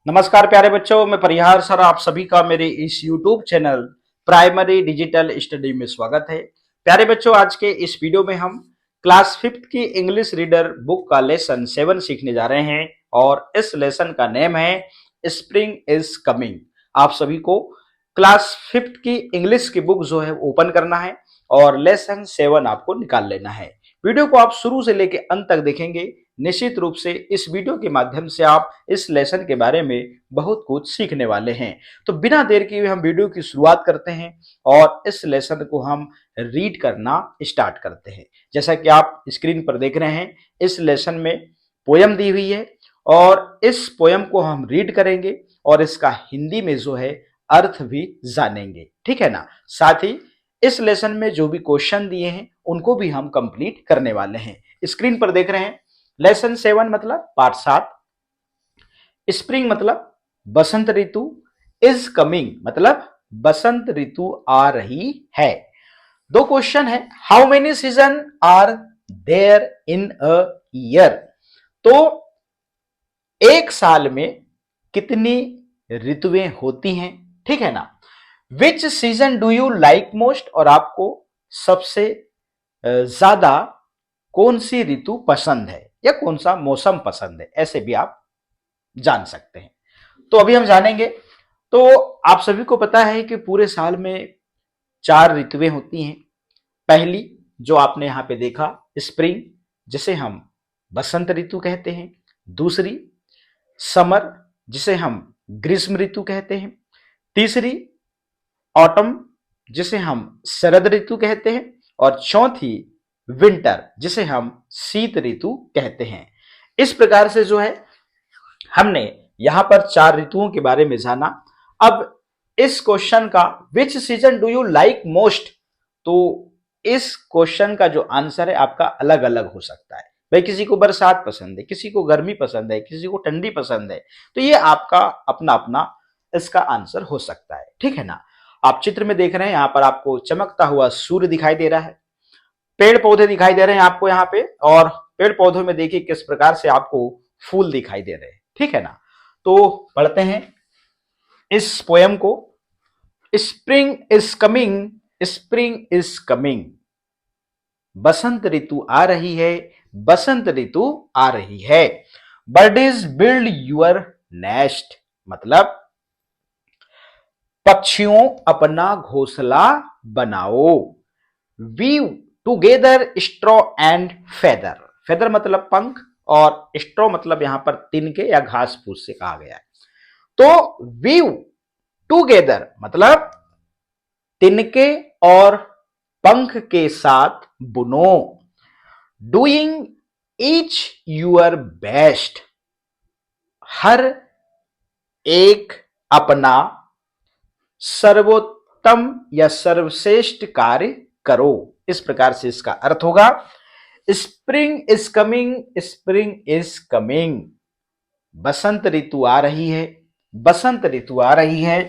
नमस्कार प्यारे बच्चों, मैं परिहार सर आप सभी का मेरे इस YouTube channel primary digital study में स्वागत है। प्यारे बच्चों, आज के इस वीडियो में हम क्लास 5th की इंग्लिश रीडर बुक का लेसन 7 सीखने जा रहे हैं और इस लेसन का नेम है स्प्रिंग इज कमिंग। आप सभी को क्लास 5th की इंग्लिश की बुक जो है ओपन करना है और लेसन 7 आपको निकाल लेना है। वीडियो को आप शुरू से लेकर अंत तक देखेंगे। निश्चित रूप से इस वीडियो के माध्यम से आप इस लेसन के बारे में बहुत कुछ सीखने वाले हैं। तो बिना देर किए हम वीडियो की शुरुआत करते हैं और इस लेसन को हम रीड करना स्टार्ट करते हैं। जैसा कि आप स्क्रीन पर देख रहे हैं, इस लेसन में पोयम दी हुई है और इस पोयम को हम रीड करेंगे और इसका हिंदी में जो है अर्थ भी जानेंगे। ठीक है ना। साथ ही इस लेसन में जो भी क्वेश्चन दिए हैं उनको भी हम कंप्लीट करने वाले हैं। स्क्रीन पर देख रहे हैं लेसन 7 मतलब पार्ट 7, स्प्रिंग मतलब बसंत ऋतु, इज कमिंग मतलब बसंत ऋतु आ रही है। दो क्वेश्चन है, how many season are there in a year. तो एक साल में कितनी ऋतुएं होती हैं, ठीक है ना। विच season do you like most, और आपको सबसे ज्यादा कौन सी ऋतु पसंद है या कौन सा मौसम पसंद है, ऐसे भी आप जान सकते हैं। तो अभी हम जानेंगे। तो आप सभी को पता है कि पूरे साल में 4 ऋतुएं होती हैं। पहली जो आपने यहां पे देखा स्प्रिंग, जिसे हम बसंत ऋतु कहते हैं। दूसरी समर, जिसे हम ग्रीष्म ऋतु कहते हैं। तीसरी ऑटम, जिसे हम शरद ऋतु कहते हैं। और चौथी विंटर, जिसे हम शीत ऋतु कहते हैं। इस प्रकार से जो है हमने यहां पर 4 ऋतुओं के बारे में जाना। अब इस क्वेश्चन का विच season do you like most, तो इस क्वेश्चन का जो आंसर है आपका अलग अलग हो सकता है। भाई किसी को बरसात पसंद है, किसी को गर्मी पसंद है, किसी को ठंडी पसंद है, तो ये आपका अपना अपना इसका आंसर हो सकता है। ठीक है ना। आप चित्र में देख रहे हैं, यहां पर आपको चमकता हुआ सूर्य दिखाई दे रहा है, पेड़ पौधे दिखाई दे रहे हैं आपको यहाँ पे, और पेड़ पौधों में देखिए किस प्रकार से आपको फूल दिखाई दे रहे हैं। ठीक है ना। तो पढ़ते हैं इस पोयम को। Spring is coming, spring is coming, बसंत ऋतु आ रही है, बसंत ऋतु आ रही है। बर्डीज बिल्ड यूर नेस्ट, मतलब पक्षियों अपना घोंसला बनाओ। Weave together straw and feather, feather मतलब पंख और स्ट्रॉ मतलब यहां पर तिनके या घास फूस से कहा गया है। तो वीव टुगेदर मतलब तिनके और पंख के साथ बुनो। डूइंग ईच यूर बेस्ट, हर एक अपना सर्वोत्तम या सर्वश्रेष्ठ कार्य करो। इस प्रकार से इसका अर्थ होगा spring is coming, spring is coming, बसंत ऋतु आ रही है, बसंत ऋतु आ रही है।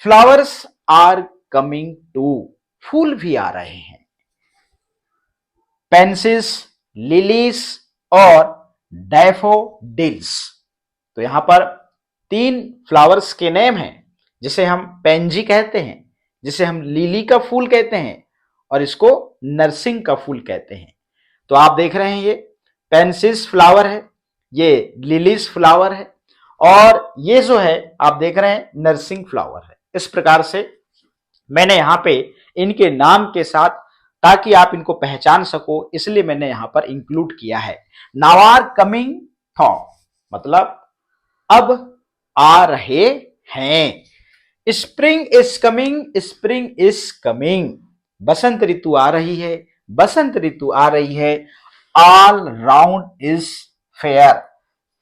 फ्लावर्स आर कमिंग टू, फूल भी आ रहे हैं। पेंसिस, लिलीज और डैफोडिल्स, तो यहां पर 3 फ्लावर्स के नेम हैं, जिसे हम पेंजी कहते हैं, जिसे हम लिली का फूल कहते हैं और इसको नरसिंग का फूल कहते हैं। तो आप देख रहे हैं ये पेंसिस फ्लावर है, ये लिलीज फ्लावर है और ये जो है आप देख रहे हैं नरसिंग फ्लावर है। इस प्रकार से मैंने यहां पे इनके नाम के साथ, ताकि आप इनको पहचान सको, इसलिए मैंने यहां पर इंक्लूड किया है। नाउ आर कमिंग थॉ, मतलब अब आ रहे हैं। Spring is coming, spring is coming, बसंत ऋतु आ रही है, बसंत ऋतु आ रही है। ऑल राउंड इज फेयर,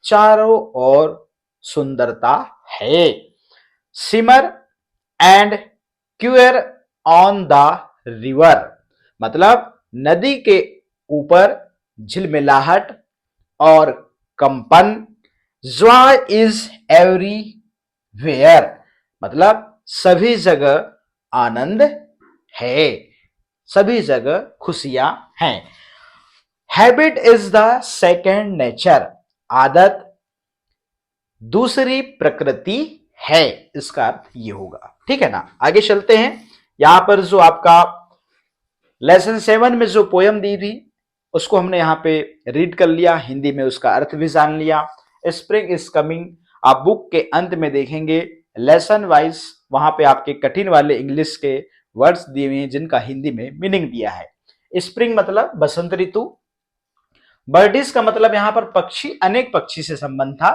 चारों ओर सुंदरता है। Simmer and cure on the river, मतलब नदी के ऊपर झिलमिलाहट और कंपन। जॉय इज एवरीवेयर, मतलब सभी जगह आनंद है, सभी जगह खुशियां हैं। Habit is the second nature, आदत दूसरी प्रकृति है, इसका अर्थ ये होगा। ठीक है ना, आगे चलते हैं। यहां पर जो आपका लेसन 7 में जो पोयम दी थी उसको हमने यहाँ पे रीड कर लिया, हिंदी में उसका अर्थ भी जान लिया। स्प्रिंग इज कमिंग आप बुक के अंत में देखेंगे लेसन वाइज, वहां पे आपके कठिन वाले इंग्लिश के वर्ड्स दिए हुए हैं जिनका हिंदी में मीनिंग दिया है। स्प्रिंग मतलब बसंत ऋतु, बर्डिस का मतलब यहां पर पक्षी, अनेक पक्षी से संबंध था।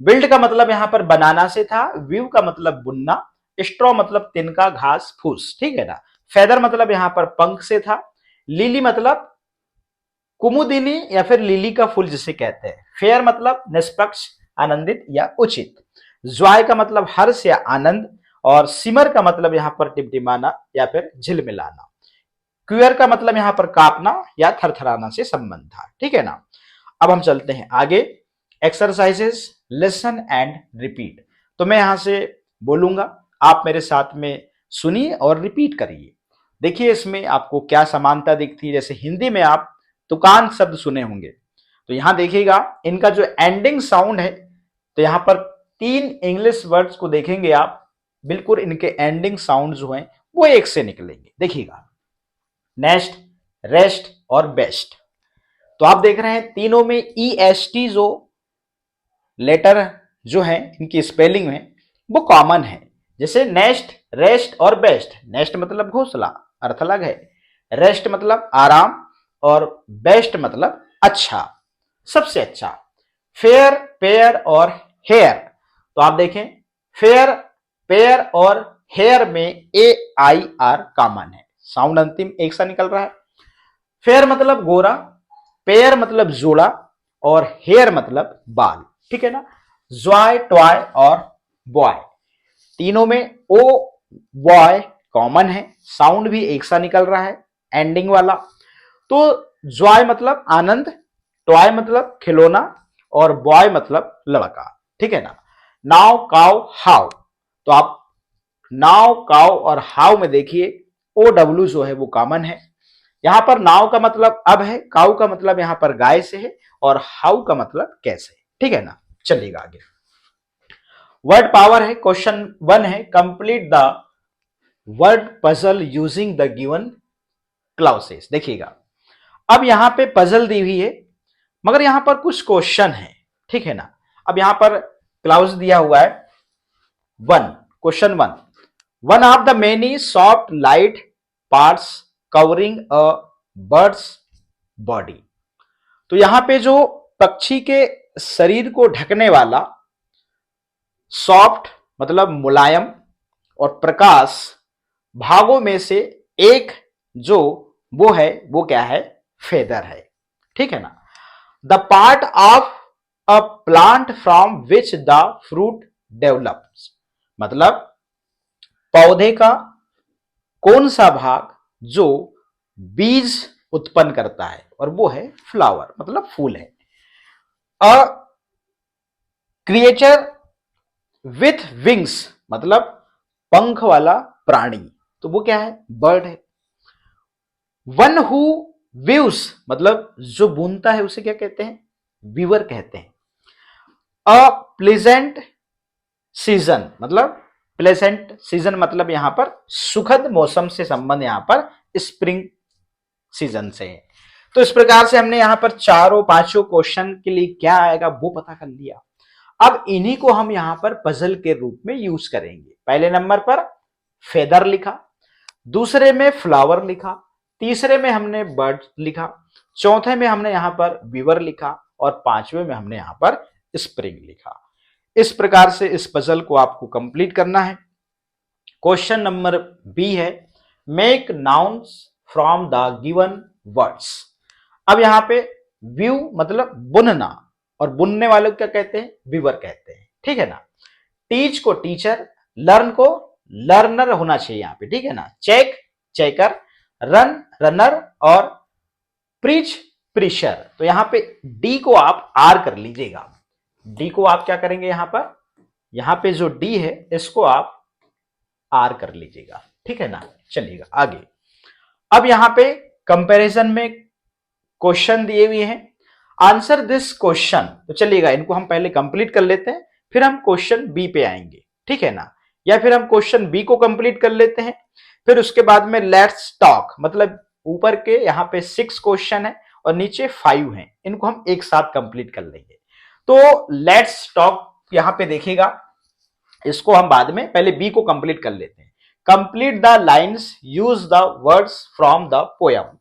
बिल्ड का मतलब यहां पर बनाना से था। व्यू का मतलब बुनना। स्ट्रॉ मतलब तिनका, घास फूस। ठीक है ना। फेदर मतलब यहां पर पंख से था। लिली मतलब कुमुदिनी या फिर लिली का फूल जिसे कहते हैं। फेयर मतलब निष्पक्ष, आनंदित या उचित। ज्वाय का मतलब हर्ष या आनंद, और सिमर का मतलब यहां पर टिमटिमाना या फिर झिलमिलाना। क्यूअर का मतलब यहां पर कांपना या थरथराना से संबंध था। ठीक है ना। अब हम चलते हैं आगे। Exercises listen and repeat. तो मैं यहां से बोलूंगा, आप मेरे साथ में सुनिए और रिपीट करिए। देखिए इसमें आपको क्या समानता दिखती है। जैसे हिंदी में आप दुकान शब्द सुने होंगे, तो यहां देखिएगा इनका जो एंडिंग साउंड है, तो यहां पर 3 इंग्लिश वर्ड्स को देखेंगे आप, बिल्कुल इनके एंडिंग साउंड जो हैं वो एक से निकलेंगे। देखिएगा नेस्ट, रेस्ट और बेस्ट। तो आप देख रहे हैं तीनों में ई एस टी जो लेटर जो है इनकी स्पेलिंग में वो कॉमन है। जैसे नेस्ट, रेस्ट और बेस्ट। नेस्ट मतलब घोंसला, अर्थ अलग है। रेस्ट मतलब आराम, और बेस्ट मतलब अच्छा, सबसे अच्छा। फेयर, पेयर और हेयर। तो आप देखें फेयर, पेयर और हेयर में ए आई आर कॉमन है, साउंड अंतिम एक सा निकल रहा है। फेयर मतलब गोरा, पेयर मतलब जोड़ा, और हेयर मतलब बाल। ठीक है ना। ज्वाय, टॉय और बॉय, तीनों में ओ बॉय कॉमन है, साउंड भी एक सा निकल रहा है एंडिंग वाला। तो ज्वाय मतलब आनंद, टॉय मतलब खिलौना, और बॉय मतलब लड़का। ठीक है ना। नाव, काउ, हाउ। तो आप नाव, काउ और हाउ में देखिए ओ डब्ल्यू जो है वो कॉमन है। यहां पर नाव का मतलब अब है, काउ का मतलब यहां पर गाय से है, और हाउ का मतलब कैसे। ठीक है ना। चलिएगा आगे। वर्ड पावर है, क्वेश्चन 1 है complete the word puzzle using the given क्लाउसेस। देखिएगा अब यहां पे पजल दी हुई है, मगर यहां पर कुछ क्वेश्चन है। ठीक है ना। अब यहां पर क्लाउज दिया हुआ है 1, question 1, one of the many soft light parts covering a bird's body. तो यहां पे जो पक्षी के शरीर को ढकने वाला सॉफ्ट मतलब मुलायम और प्रकाश भागों में से एक जो वो है वो क्या है, फेदर है। ठीक है ना। The part of a plant from which the fruit develops, मतलब पौधे का कौन सा भाग जो बीज उत्पन्न करता है, और वो है फ्लावर मतलब फूल है। अ क्रिएचर विथ विंग्स मतलब पंख वाला प्राणी, तो वो क्या है, बर्ड है। वन हु व्यूज मतलब जो बुनता है उसे क्या कहते हैं, वीवर कहते हैं। अ प्लेजेंट सीजन मतलब प्लेजेंट सीजन मतलब यहां पर सुखद मौसम से संबंध यहां पर स्प्रिंग सीजन से है। तो इस प्रकार से हमने यहां पर चारों पांचों क्वेश्चन के लिए क्या आएगा वो पता कर लिया। अब इन्हीं को हम यहां पर पजल के रूप में यूज करेंगे। पहले नंबर पर फेदर लिखा, दूसरे में फ्लावर लिखा, तीसरे में हमने बर्ड लिखा, चौथे में हमने यहां पर वीवर लिखा, और पांचवें में हमने यहां पर स्प्रिंग लिखा। इस प्रकार से इस पजल को आपको कंप्लीट करना है। क्वेश्चन नंबर बी है make nouns from the given words. अब यहां पे व्यू मतलब बुनना, और बुनने वाले को क्या कहते हैं, वीवर कहते हैं। ठीक है ना। टीच को टीचर, लर्न को लर्नर होना चाहिए यहां पे। ठीक है ना। चेक चेकर, रन रनर, और प्रीच प्रीशर। तो यहां पे डी को आप आर कर लीजिएगा। डी को आप क्या करेंगे यहां पे जो डी है इसको आप आर कर लीजिएगा। ठीक है ना। चलिएगा आगे। अब यहां पे कंपैरिजन में क्वेश्चन दिए हुए हैं, आंसर दिस क्वेश्चन। तो चलिएगा इनको हम पहले कंप्लीट कर लेते हैं, फिर हम क्वेश्चन बी पे आएंगे, ठीक है ना। या फिर हम क्वेश्चन बी को कंप्लीट कर लेते हैं, फिर उसके बाद में लेट्स टॉक, मतलब ऊपर के यहाँ पे 6 क्वेश्चन है और नीचे 5 हैं, इनको हम एक साथ कंप्लीट कर लेंगे। तो लेट्स टॉक यहाँ पे देखिएगा, इसको हम बाद में, पहले बी को कंप्लीट कर लेते हैं। Complete the lines, use the words from the poem.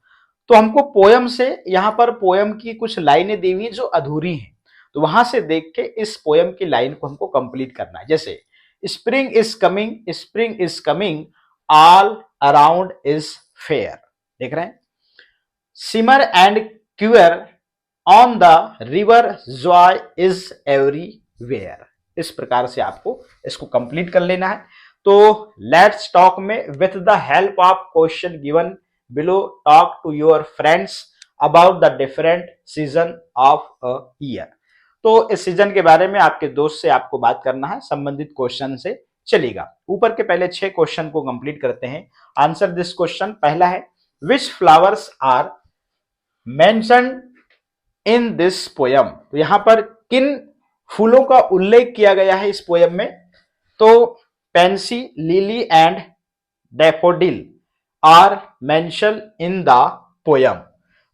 तो हमको पोयम से, यहां पर पोयम की कुछ लाइनें दी हुई जो अधूरी हैं, तो वहां से देख के इस पोयम की लाइन को हमको कंप्लीट करना है। जैसे spring is coming, all around is fair, देख रहे हैं। Simmer and cure on the river, joy is everywhere. इस प्रकार से आपको इसको कंप्लीट कर लेना है। तो लेट्स टॉक में with the help of question given below, talk to your friends about the different season of a year. तो इस सीजन के बारे में आपके दोस्त से आपको बात करना है, संबंधित क्वेश्चन से चलेगा। ऊपर के पहले 6 क्वेश्चन को कंप्लीट करते हैं। Answer this question. पहला है which flowers are mentioned in this poem. तो यहां पर किन फूलों का उल्लेख किया गया है इस पोयम में। तो pansy, lily and daffodil are mention in the poem.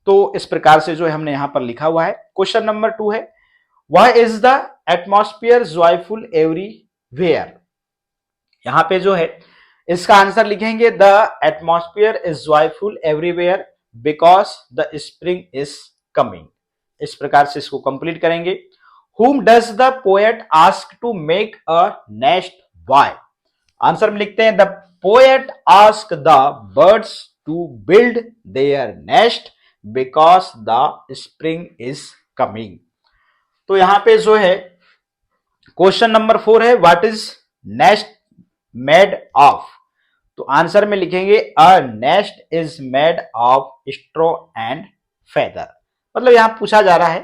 तो इस प्रकार से जो है हमने यहां पर लिखा हुआ है। क्वेश्चन नंबर 2 है why is the atmosphere joyful everywhere. यहां पे जो है इसका आंसर लिखेंगे the atmosphere is joyful everywhere because the spring is coming. इस प्रकार से इसको कंप्लीट करेंगे। Whom does the poet ask to make a nest? Why? Answer में लिखते हैं the poet asked the birds to build their nest because the spring is coming। तो यहां पे जो है क्वेश्चन नंबर 4 है what is nest made of. तो आंसर में लिखेंगे अ nest is made of straw and feather. मतलब यहां पूछा जा रहा है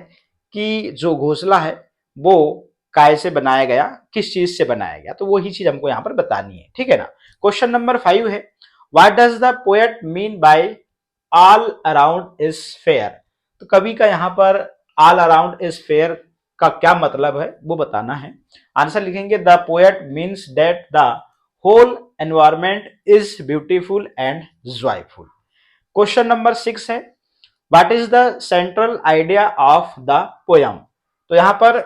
कि जो घोंसला है वो काय से बनाया गया, किस चीज से बनाया गया, तो वही चीज हमको यहां पर बतानी है, ठीक है ना। क्वेश्चन नंबर 5 है what does the poet mean by all around is fair. तो कवि का यहां पर ऑल अराउंड इज फेयर का क्या मतलब है वो बताना है। आंसर लिखेंगे the poet means that the whole environment is beautiful and joyful. Question number 6 है what is the central idea of the poem. तो यहां पर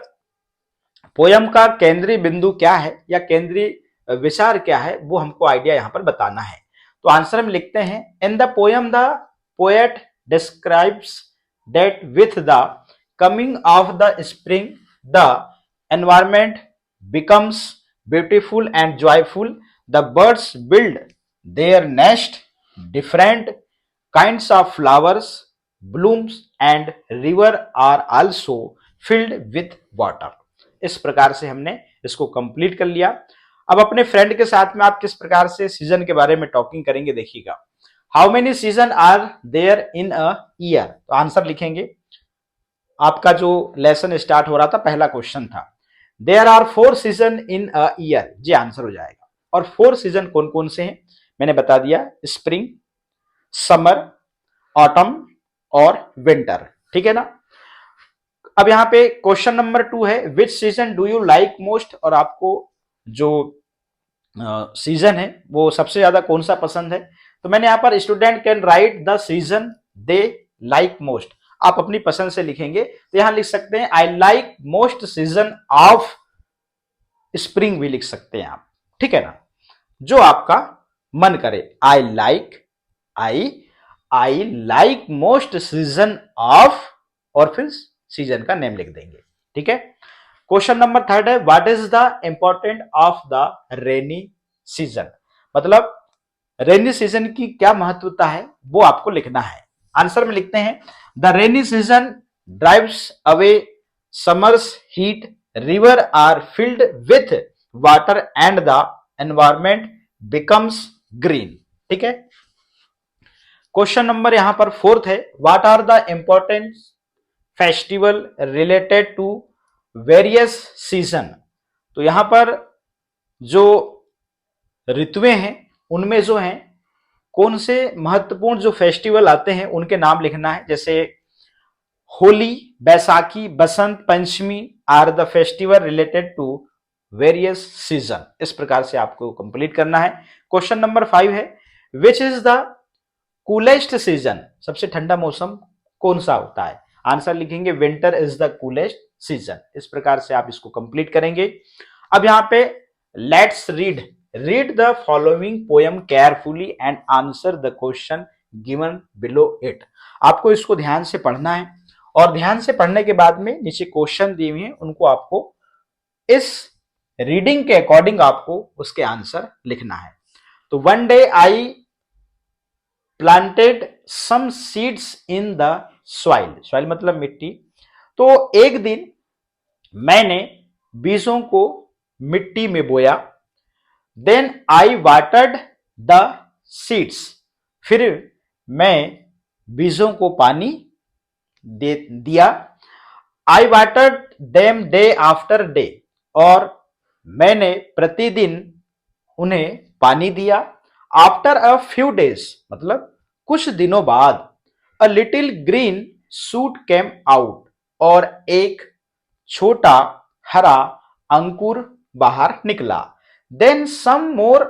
पोयम का केंद्रीय बिंदु क्या है या केंद्रीय विचार क्या है वो हमको आइडिया यहां पर बताना है। तो आंसर में लिखते हैं इन the poem the poet describes that with the coming of the spring the environment becomes beautiful and joyful, the birds build their nest, different kinds of flowers blooms and river are also filled with water। इस प्रकार से हमने इसको complete कर लिया। अब अपने friend के साथ में आप किस प्रकार से सीजन के बारे में टॉकिंग करेंगे देखिएगा। How many season are there in a year. तो आंसर लिखेंगे, आपका जो लेसन स्टार्ट हो रहा था पहला क्वेश्चन था there are 4 season in a year, जी आंसर हो जाएगा। और 4 सीजन कौन कौन से हैं मैंने बता दिया, स्प्रिंग, समर, ऑटम और विंटर, ठीक है ना। अब यहां पे क्वेश्चन नंबर 2 है विच season do you like most. और आपको जो सीजन है वो सबसे ज्यादा कौन सा पसंद है। तो मैंने यहां पर student can write the season they like most, आप अपनी पसंद से लिखेंगे। तो यहां लिख सकते हैं I like most season of spring, भी लिख सकते हैं आप, ठीक है ना, जो आपका मन करे। I like most season of, और फिर सीजन का नेम लिख देंगे, ठीक है। क्वेश्चन नंबर 3 है what is the important of the rainy season. मतलब रेनी सीजन की क्या महत्वता है वो आपको लिखना है। आंसर में लिखते हैं the rainy season drives away summers heat, river are filled with water and the environment becomes green, ठीक है। क्वेश्चन नंबर यहां पर 4 है what are the important festival related to various season. तो यहां पर जो ऋतुएं हैं उनमें जो हैं कौन से महत्वपूर्ण जो फेस्टिवल आते हैं उनके नाम लिखना है। जैसे Holi, Baisakhi, Basant Panchami are the festival related to various season, इस प्रकार से आपको कंप्लीट करना है। क्वेश्चन नंबर 5 है, which is the coolest season, सबसे ठंडा मौसम कौन सा होता है? आंसर लिखेंगे winter is the coolest season. इस प्रकार से आप इसको कंप्लीट करेंगे। अब यहां पे let's read read the following poem carefully and answer the question given below it. आपको इसको ध्यान से पढ़ना है और ध्यान से पढ़ने के बाद में नीचे क्वेश्चन दिए हुए हैं, उनको आपको इस रीडिंग के अकॉर्डिंग आपको उसके आंसर लिखना है। तो one day I planted some seeds in the soil, soil मतलब मिट्टी। तो एक दिन मैंने बीजों को मिट्टी में बोया। Then I watered the seeds, फिर मैं बीजों को पानी दिया। I watered them day after day, और मैंने प्रतिदिन उन्हें पानी दिया। आफ्टर अ फ्यू डेज, मतलब कुछ दिनों बाद, a little green shoot came out, और एक छोटा हरा अंकुर बाहर निकला। देन सम मोर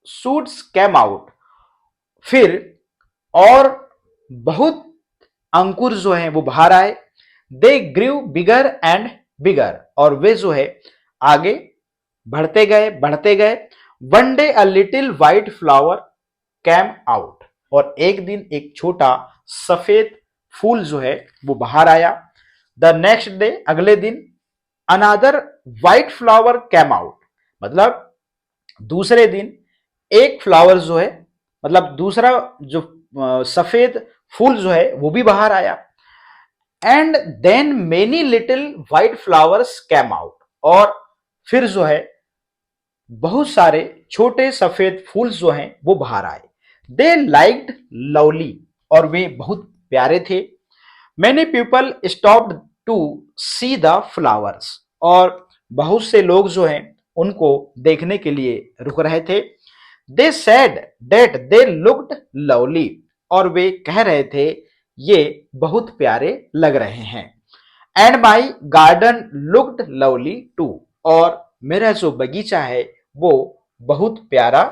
शूट्स केम आउट, फिर और बहुत अंकुर जो हैं वो बाहर आए। दे ग्रीव बिगर एंड बिगर, और वे जो है आगे बढ़ते गए बढ़ते गए। One day a little white flower came out, और एक दिन एक छोटा सफेद फूल जो है वो बाहर आया। द नेक्स्ट डे, अगले दिन, अनादर व्हाइट फ्लावर कैम आउट, मतलब दूसरे दिन एक फ्लावर जो है, मतलब दूसरा जो सफेद फूल जो है वो भी बाहर आया। And then many little white flowers came out, और फिर जो है बहुत सारे छोटे सफेद फूल जो हैं वो बाहर आए। दे लाइक्ड लवली, और वे बहुत प्यारे थे। Many people stopped to see the flowers, और बहुत से लोग जो हैं उनको देखने के लिए रुक रहे थे। They said that they looked lovely, और वे कह रहे थे ये बहुत प्यारे लग रहे हैं। And my garden looked lovely too, और मेरा जो बगीचा है वो बहुत प्यारा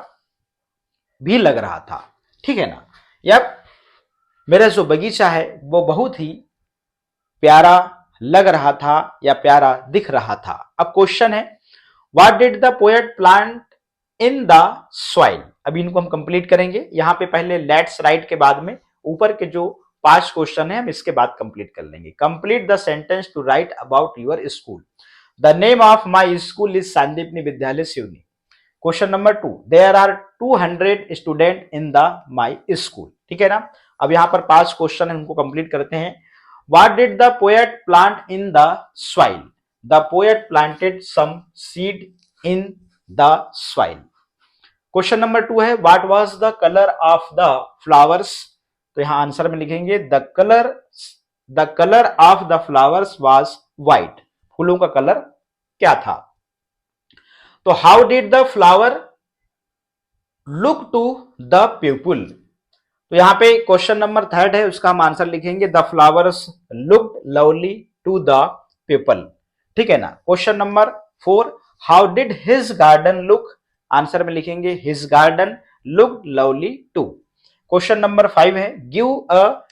भी लग रहा था। ठीक है ना, या मेरा जो बगीचा है वो बहुत ही प्यारा लग रहा था या प्यारा दिख रहा था। अब क्वेश्चन है, what did the poet plant in the soil. अभी इनको हम कंप्लीट करेंगे। यहां पे पहले लेट्स राइट के बाद में ऊपर के जो 5 क्वेश्चन है हम इसके बाद कंप्लीट कर लेंगे। Complete the sentence to write about your school. The name of my school is Sandipani Vidyalaya Seoni. Question number 2, there are 200 student in the my school. ठीक है ना। अब यहां पर 5 क्वेश्चन है, उनको कंप्लीट करते हैं। What did the poet plant in the soil. The poet planted some seed in the soil. Question number 2 है, what was the colour of the flowers. तो यहां आंसर में लिखेंगे the colour of the flowers was white. फूलों का colour क्या था। तो how did the flower look to the people. तो यहां पे क्वेश्चन नंबर 3 है, उसका हम आंसर लिखेंगे the flowers looked lovely to the people. ठीक है ना। Question number 4, how did his garden look. Answer में लिखेंगे his garden looked lovely too. Question number 5 है, give a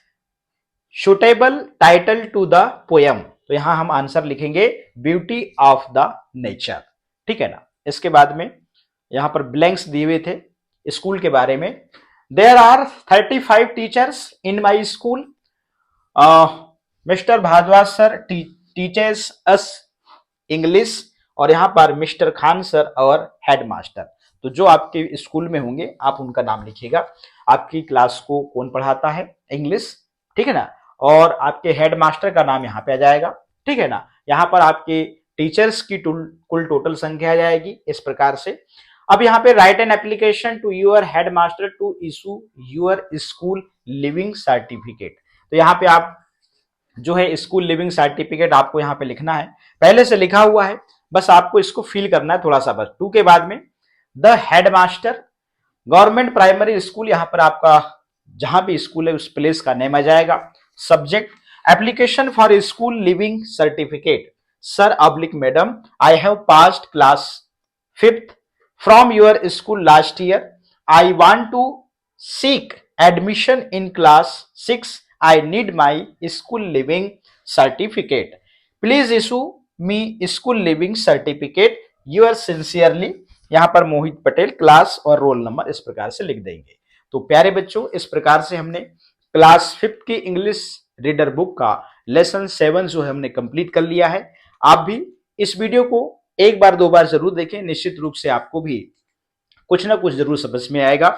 suitable title to the poem. तो यहां हम आंसर लिखेंगे ब्यूटी ऑफ द नेचर। ठीक है ना। इसके बाद में यहां पर ब्लैंक्स दिए हुए थे स्कूल के बारे में। There are 35 teachers in my school. Mister Bhardwaj sir teachers us English, और यहां पर मिस्टर खान सर और हेड मास्टर। तो जो आपके स्कूल में होंगे आप उनका नाम लिखिएगा। आपकी क्लास को कौन पढ़ाता है, इंग्लिश। ठीक है ना। और आपके हेड मास्टर का नाम यहाँ पे आ जाएगा। ठीक है ना। यहाँ पर आपके टीचर्स की कुल टोटल संख्या आ जाएगी इस प्रकार से। अब यहाँ पे write an application to your head master to issue your school leaving certificate. तो यहाँ पे आप जो है स्कूल लिविंग सर्टिफिकेट आपको यहाँ पे लिखना है, पहले से लिखा हुआ है, बस आपको इसको फिल करना है थोड़ा सा। बस 2 के बाद में the head master government primary school, यहाँ पर आपका जहां भी स्कूल है उस प्लेस का नेम आ जाएगा। Subject application for school leaving certificate, sir oblique madam, I have passed class 5th from your school last year. I want to seek admission in class 6. I need my school living certificate. Please issue me school living certificate. Yours sincerely. यहाँ पर मोहित Patel, class और roll number इस प्रकार से लिख देंगे। तो प्यारे बच्चों, इस प्रकार से हमने क्लास 5th की इंग्लिश रीडर बुक का लेसन 7 जो है हमने कंप्लीट कर लिया है। आप भी इस वीडियो को एक बार दो बार जरूर देखें, निश्चित रूप से आपको भी कुछ ना कुछ जरूर समझ में आएगा।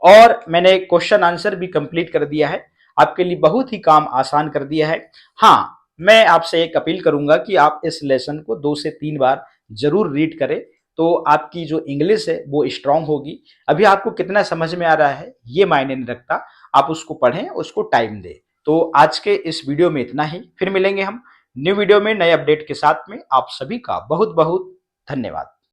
और मैंने क्वेश्चन आंसर भी कंप्लीट कर दिया है, आपके लिए बहुत ही काम आसान कर दिया है। हाँ, मैं आपसे एक अपील करूंगा कि आप इस लेसन को 2 से 3 बार जरूर रीड करें, तो आपकी जो इंग्लिश है वो स्ट्रांग होगी। अभी आपको कितना समझ में आ रहा है ये मायने नहीं रखता, आप उसको पढ़ें, उसको टाइम दें। तो आज के इस वीडियो में इतना ही, फिर मिलेंगे हम न्यू वीडियो में नए अपडेट के साथ में। आप सभी का बहुत बहुत धन्यवाद।